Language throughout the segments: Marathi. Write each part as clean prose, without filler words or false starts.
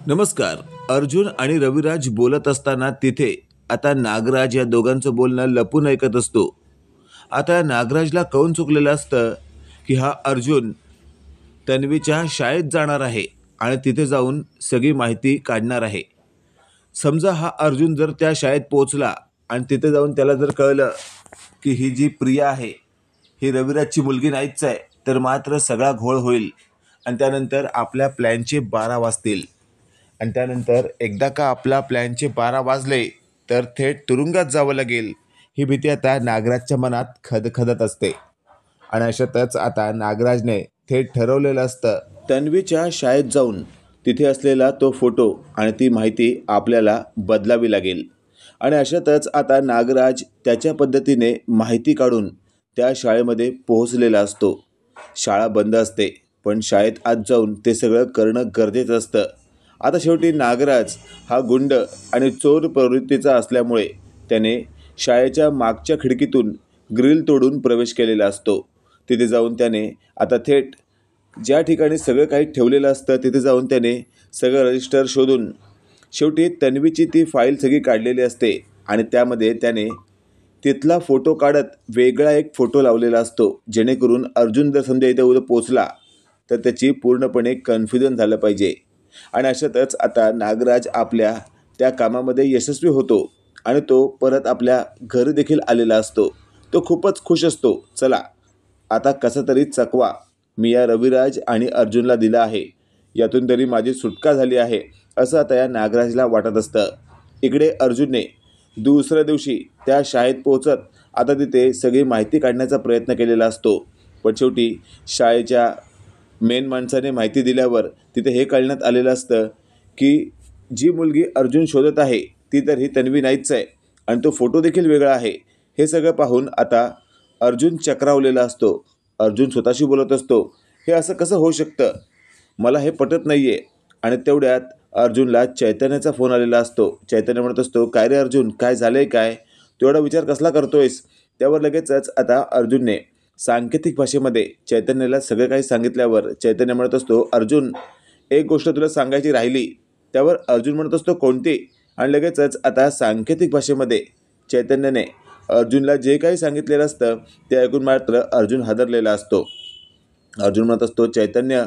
नमस्कार. अर्जुन आणि रविराज बोलत असताना तिथे आता नागराज या दोघांचं बोलणं लपून ऐकत असतो. आता नागराजला कळून चुकलेलं असतं की हा अर्जुन तन्वीच्या शाळेत जाणार आहे आणि तिथे जाऊन सगळी माहिती काढणार आहे. समजा हा अर्जुन जर त्या शाळेत पोहोचला आणि तिथे जाऊन त्याला जर कळलं की ही जी प्रिया आहे ही रविराजची मुलगी नाहीच आहे, तर मात्र सगळा घोळ होईल आणि त्यानंतर आपल्या प्लॅनचे 12 वाजतील. आणि त्यानंतर एकदा का आपला प्लॅनचे 12 वाजले तर थेट तुरुंगात जावं लागेल, ही भीती आता नागराजच्या मनात खदखदत असते. आणि अशातच आता नागराजने थेट ठरवलेलं असतं तन्वीच्या शाळेत जाऊन तिथे असलेला तो फोटो आणि ती माहिती आपल्याला बदलावी लागेल. आणि अशातच आता नागराज त्याच्या पद्धतीने माहिती काढून त्या शाळेमध्ये पोहोचलेला असतो. शाळा बंद असते, पण शाळेत आत जाऊन ते सगळं करणं गरजेचं असतं. आता शेवटी नागराज हा गुंड आणि चोर प्रवृत्तीचा असल्यामुळे त्याने शाळेच्या मागच्या खिडकीतून ग्रिल तोडून प्रवेश केलेला असतो. तिथे जाऊन त्याने आता थेट ज्या ठिकाणी सगळं काही ठेवलेलं असतं तिथे जाऊन त्याने सगळं रजिस्टर शोधून शेवटी तन्वीची ती फाईल सगळी काढलेली असते आणि त्यामध्ये त्याने तिथला फोटो काढत वेगळा एक फोटो लावलेला असतो, जेणेकरून अर्जुन जर समजा इथे उद्या पोचला तर त्याची पूर्णपणे कन्फ्युजन झालं पाहिजे. आणि अशातच आता नागराज आपल्या त्या कामामध्ये यशस्वी होतो आणि तो परत आपल्या घरी देखील आलेला असतो. तो खूपच खुश असतो. चला, आता कसा तरी चकवा मी या रविराज आणि अर्जुनला दिला आहे, यातून तरी माझी सुटका झाली आहे, असं आता या नागराजला वाटत असतं. इकडे अर्जुनने दुसऱ्या दिवशी त्या शाळेत पोहोचत आता तिथे सगळी माहिती काढण्याचा प्रयत्न केलेला असतो. पण शेवटी शाळेच्या मेन माणसाने माहिती दिल्यावर तिथे हे कळण्यात आलेलं असतं की जी मुलगी अर्जुन शोधत आहे ती तर ही तन्वी नाहीच आहे आणि तो फोटो देखील वेगळा आहे. हे सगळं पाहून आता अर्जुन चक्रावलेला असतो. अर्जुन स्वतःशी बोलत असतो, हे असं कसं होऊ शकतं, मला हे पटत नाही आहे. आणि तेवढ्यात अर्जुनला चैतन्याचा फोन आलेला असतो. चैतन्य म्हणत असतो, काय रे अर्जुन, काय झालं आहे, काय तेवढा विचार कसला करतोयस. त्यावर लगेचच आता अर्जुनने सांकेतिक भाषेमध्ये चैतन्याला सगळं काही सांगितल्यावर चैतन्य म्हणत असतो, अर्जुन एक गोष्ट तुला सांगायची राहिली. त्यावर अर्जुन म्हणत असतो, कोणती. आणि लगेचच आता सांकेतिक भाषेमध्ये चैतन्याने अर्जुनला जे काही सांगितलेलं असतं ते ऐकून मात्र अर्जुन हादरलेला असतो. अर्जुन म्हणत असतो, चैतन्य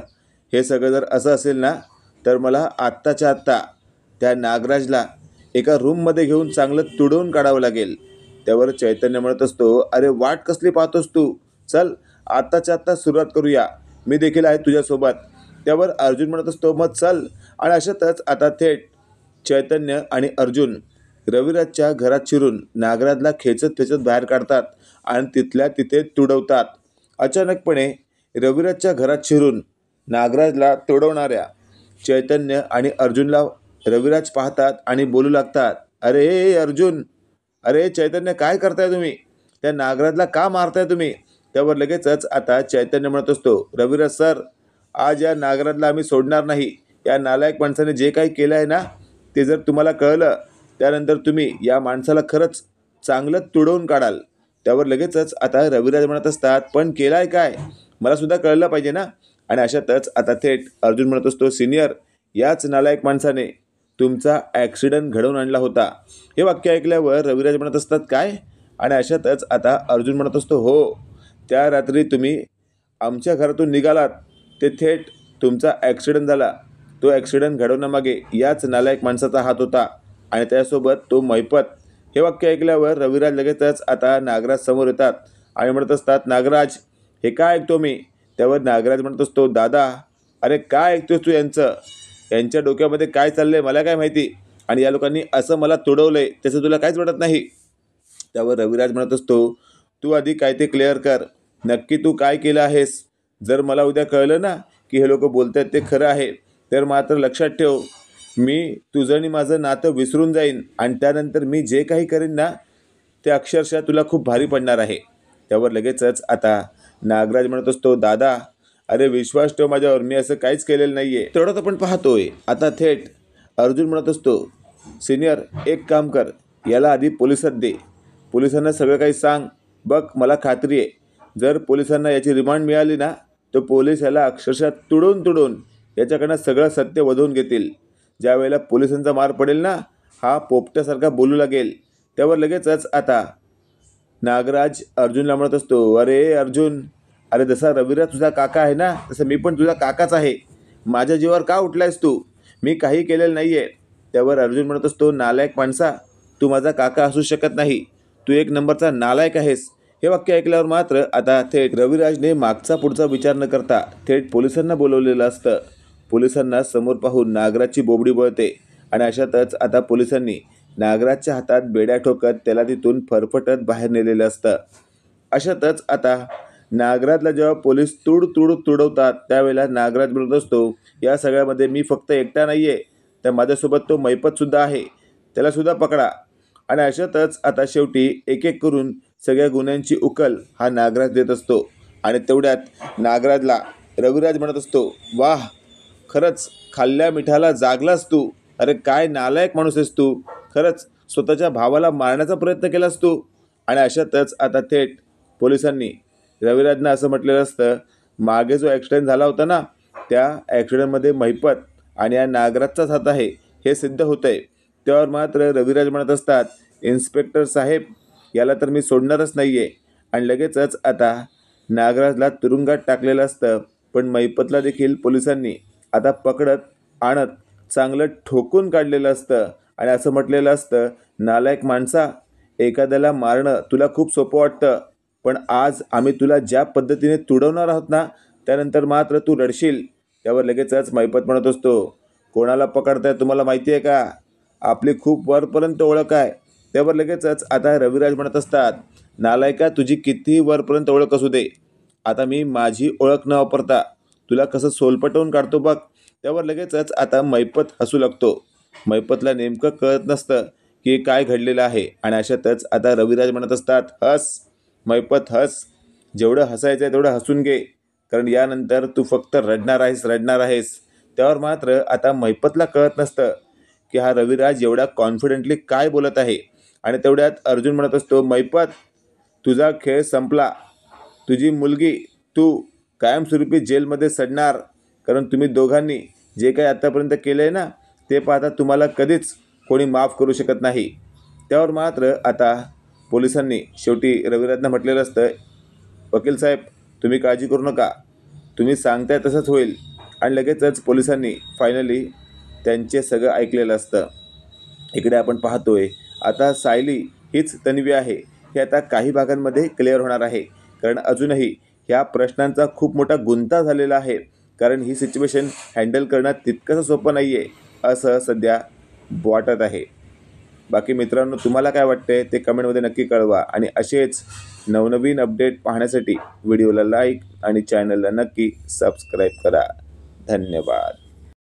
हे सगळं जर असं असेल ना तर मला आत्ताच्या आत्ता त्या नागराजला एका रूममध्ये घेऊन चांगलं तुडवून काढावं लागेल. त्यावर चैतन्य म्हणत असतो, अरे वाट कसली पाहतोस तू, चल आत्ताच्या आत्ता सुरुवात करूया, मी देखील आहे तुझ्यासोबत. त्यावर अर्जुन म्हणत असतो, मग चल. आणि अशातच आता थेट चैतन्य आणि अर्जुन रविराजच्या घरात शिरून नागराजला खेचत खेचत बाहेर काढतात आणि तिथल्या तिथे तुडवतात. अचानकपणे रविराजच्या घरात शिरून नागराजला तुडवणाऱ्या चैतन्य आणि अर्जुनला रविराज पाहतात आणि बोलू लागतात, अरे अर्जुन, अरे चैतन्य, काय करताय तुम्ही, त्या नागराजला का मारताय तुम्ही. त्यावर लगेचच आता चैतन्य म्हणत असतो, रविराज सर, आज या नागराजला आम्ही सोडणार नाही. या नालायक माणसाने जे काही केलं आहे ना ते जर तुम्हाला कळलं त्यानंतर तुम्ही या माणसाला खरंच चांगलं तुडवून काढाल. त्यावर लगेचच आता रविराज म्हणत असतात, पण केलाय काय, मला सुद्धा कळलं पाहिजे ना. आणि अशातच आता थेट अर्जुन म्हणत असतो, सिनियर, याच नालायक माणसाने तुमचा ॲक्सिडेंट घडवून आणला होता. हे वाक्य ऐकल्यावर रविराज म्हणत असतात, काय. आणि अशातच आता अर्जुन म्हणत असतो, हो, त्या रात्री तुम्ही आमच्या घरातून निघालात ते थेट तुमचा ॲक्सिडेंट झाला. तो ॲक्सिडेंट घडवण्यामागे याच नालायक माणसाचा हात होता आणि त्यासोबत तो मैपत. हे वाक्य ऐकल्यावर रविराज लगेचच आता नागराज समोर येतात आणि म्हणत असतात, नागराज, हे काय ऐकतो मी. त्यावर नागराज म्हणत असतो, दादा, अरे काय ऐकतोस तू, यांच्या डोक्यामध्ये काय चाललंय मला काय माहिती, आणि या लोकांनी असं मला तुडवलंय त्याचं तुला काहीच वाटत नाही. त्यावर रविराज म्हणत असतो, तू आधी काय ते क्लिअर कर, नक्की तू काय केलं आहेस. जर मला उद्या कळलं ना की हे लोक बोलत आहेत ते खरं आहे तर मात्र लक्षात ठेव, मी तुझं आणि माझं नातं विसरून जाईन आणि त्यानंतर मी जे काही करीन ना ते अक्षरशः तुला खूप भारी पडणार आहे. त्यावर लगेचच आता नागराज म्हणत असतो, दादा, अरे विश्वास ठेव माझ्यावर, मी असं काहीच केलेलं नाही आहे. तेवढं तर पण पाहतोय. आता थेट अर्जुन म्हणत असतो, सिनियर, एक काम कर, याला आधी पोलिसात दे, पोलिसांना सगळं काही सांग. बघ, मला खात्री आहे जर पोलिसांना याची रिमांड मिळाली ना तर पोलीस याला अक्षरशः तुडून तुडून याच्याकडनं सगळं सत्य वधवून घेतील. ज्या वेळेला पोलिसांचा मार पडेल ना, हा पोपट्यासारखा बोलू लागेल. त्यावर लगेचच आता नागराज अर्जुनला म्हणत असतो, अरे अर्जुन, अरे जसा रविराज तुझा काका आहे ना, तसं मी पण तुझा काकाच आहे. माझ्या जीवावर का उठलायस तू? मी काही केलेलं नाही आहे. त्यावर अर्जुन म्हणत असतो, नालायक माणसा, तू माझा काका असू शकत नाही. तू एक नंबरचा नालायक आहेस. हे वाक्य ऐकल्यावर मात्र आता थेट रविराजने मागचा पुढचा विचार न करता थेट पोलिसांना बोलवलेलं असतं. पोलिसांना समोर पाहून नागराजची बोबडी बळते आणि अशातच आता पोलिसांनी नागराजच्या हातात बेड्या ठोकत त्याला तिथून फरफटत बाहेर नेलेलं असतं. अशातच आता नागराजला जेव्हा पोलीस तुडवतात त्यावेळेला नागराज बोलत असतो, या सगळ्यामध्ये मी फक्त एकटा नाही आहे, तर माझ्यासोबत तो मैपतसुद्धा आहे, त्यालासुद्धा पकडा. आणि अशातच आता शेवटी एक एक करून सगळ्या गुन्ह्यांची उकल हा नागराज देत असतो. आणि तेवढ्यात नागराजला रविराज म्हणत असतो, वाह, खरंच खाल्ल्या मिठाला जागलास तू. अरे काय नालायक माणूस आहेस तू. खरंच स्वतःच्या भावाला मारण्याचा प्रयत्न केलास तू. आणि अशातच आता थेट पोलिसांनी रविराजना असं म्हटलेलं असतं, मागे जो ॲक्सिडेंट झाला होता ना, त्या ॲक्सिडेंटमध्ये महिपत आणि या नागराजचाच हात आहे हे सिद्ध होतं आहे. त्यावर मात्र रविराज म्हणत असतात, इन्स्पेक्टर साहेब, याला तर मी सोडणारच नाही आहे. आणि लगेचच आता नागराजला तुरुंगात टाकलेलं असतं. पण महिपतला देखील पोलिसांनी आता पकडत आणत चांगलं ठोकून काढलेलं असतं. आणि असं म्हटलेलं असतं, नालायक माणसा, एखाद्याला मारणं तुला खूप सोपं वाटतं, पण आज आम्ही तुला ज्या पद्धतीने तुडवणार आहोत ना, त्यानंतर मात्र तू रडशील. त्यावर लगेचच महिपत म्हणत असतो, कोणाला पकडताय तुम्हाला माहिती आहे का? आपली खूप वरपर्यंत ओळख आहे. त्यावर लगेचच आता रविराज म्हणत असतात, नालायका, तुझी कितीही वरपर्यंत ओळख असू दे, आता मी माझी ओळख न वापरता तुला कसं सोलपटवून काढतो बघ. त्यावर लगेचच आता महिपत हसू लागतो. महिपतला नेमकं कळत नसतं की काय घडलेलं आहे. आणि अशातच आता रविराज म्हणत असतात, हस महिपत, हस, जेवढं हसायचं आहे तेवढं हसून घे, कारण यानंतर तू फक्त रडणार आहेस. त्यावर मात्र आता महिपतला कळत नसतं की हा रविराज एवढा कॉन्फिडेंटली काय बोलत आहे. आणि तेवढ्यात अर्जुन म्हणत असतो, महिपत, तुझा खेळ संपला. तुझी मुलगी, तू कायमस्वरूपी जेलमध्ये सडणार, कारण तुम्ही दोघांनी जे काही आत्तापर्यंत केलं आहे ना, ते पाहता तुम्हाला कधीच कोणी माफ करू शकत नाही. त्यावर मात्र आता पोलिसांनी शेवटी रविराजना म्हटलेलं असतं, वकील साहेब, तुम्ही काळजी करू नका, तुम्ही सांगताय तसंच होईल. आणि लगेचच पोलिसांनी फायनली त्यांचे सगळं ऐकलेलं असतं. इकडे आपण पाहतोय आता सायली हीच तन्वी आहे हे आता काही भागांमध्ये क्लिअर होणार आहे, कारण अजूनही ह्या प्रश्नांचा खूप मोठा गुंता झालेला आहे. कारण ही सिच्युएशन हँडल करणं तितकंसं सोपं नाही आहे असं सध्या वाटत आहे. बाकी मित्रांनो, तुम्हाला काय वाटतंय ते कमेंटमध्ये नक्की कळवा. आणि असेच नवनवीन अपडेट पाहण्यासाठी व्हिडिओला लाईक आणि चॅनलला नक्की सबस्क्राईब करा. धन्यवाद.